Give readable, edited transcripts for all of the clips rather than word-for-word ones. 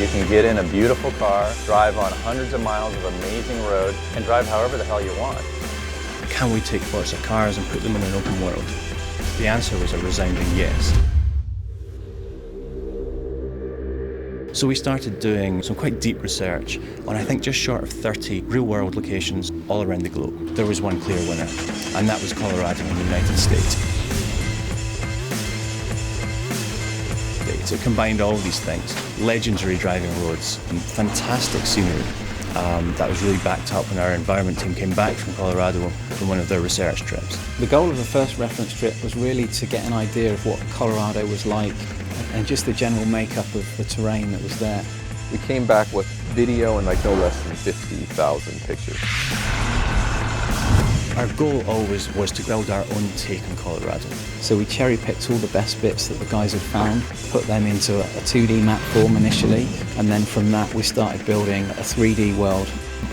You can get in a beautiful car, drive on hundreds of miles of amazing road, and drive however the hell you want. Can we take Forza cars and put them in an open world? The answer was a resounding yes. So we started doing some quite deep research on, I think, just short of 30 real-world locations all around the globe. There was one clear winner, and that was Colorado in the United States. It combined all these things: legendary driving roads and fantastic scenery. That was really backed up when our environment team came back from Colorado from one of their research trips. The goal of the first reference trip was really to get an idea of what Colorado was like and just the general makeup of the terrain that was there. We came back with video and like no less than 50,000 pictures. Our goal always was to build our own take on Colorado. So we cherry-picked all the best bits that the guys had found, put them into a 2D map form initially, and then from that we started building a 3D world.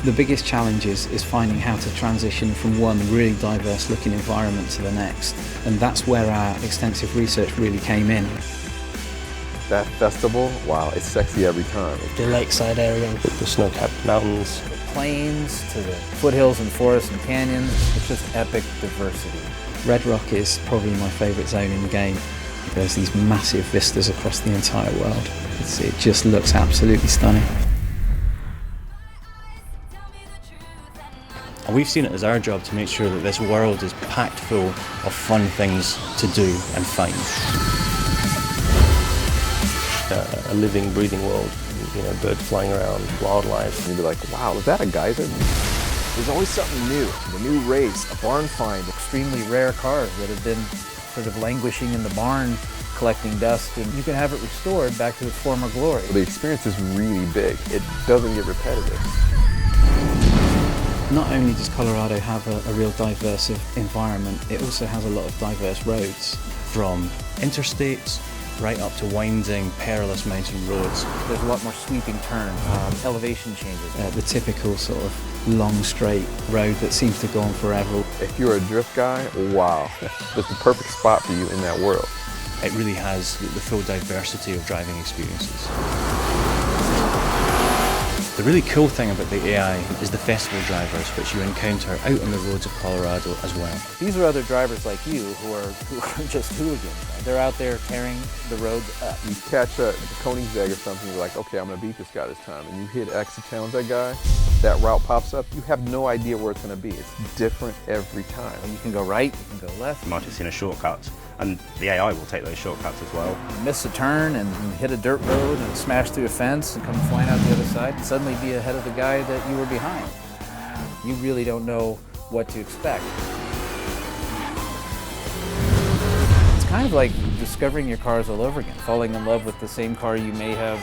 The biggest challenge is finding how to transition from one really diverse looking environment to the next, and that's where our extensive research really came in. That festival, wow, it's sexy every time. The lakeside area. The snow-capped mountains. Plains to the foothills and forests and canyons. It's just epic diversity. Red Rock is probably my favourite zone in the game. There's these massive vistas across the entire world. It just looks absolutely stunning. And we've seen it as our job to make sure that this world is packed full of fun things to do and find. A living, breathing world, you know, birds flying around, wildlife. And you'd be like, wow, is that a geyser? There's always something new, a new race, a barn find. Extremely rare cars that have been sort of languishing in the barn, collecting dust, and you can have it restored back to its former glory. The experience is really big. It doesn't get repetitive. Not only does Colorado have a real diverse environment, it also has a lot of diverse roads. From interstates right up to winding, perilous mountain roads. There's a lot more sweeping turns, elevation changes. The typical sort of long straight road that seems to go on forever. If you're a drift guy, wow, that's the perfect spot for you in that world. It really has the full diversity of driving experiences. The really cool thing about the AI is the festival drivers which you encounter out on the roads of Colorado as well. These are other drivers like you who are just hooligans. They're out there tearing the roads up. You catch a Koenigsegg or something, you're like, okay, I'm gonna beat this guy this time. And you hit X and challenge that guy, that route pops up, you have no idea where it's gonna be. It's different every time. You can go right, you can go left. You might have seen a shortcut, and the AI will take those shortcuts as well. You miss a turn and hit a dirt road and smash through a fence and come flying out the other side and suddenly be ahead of the guy that you were behind. You really don't know what to expect. It's kind of like discovering your cars all over again. Falling in love with the same car you may have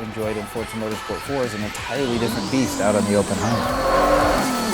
enjoyed in Forza Motorsport 4 is an entirely different beast out on the open highway.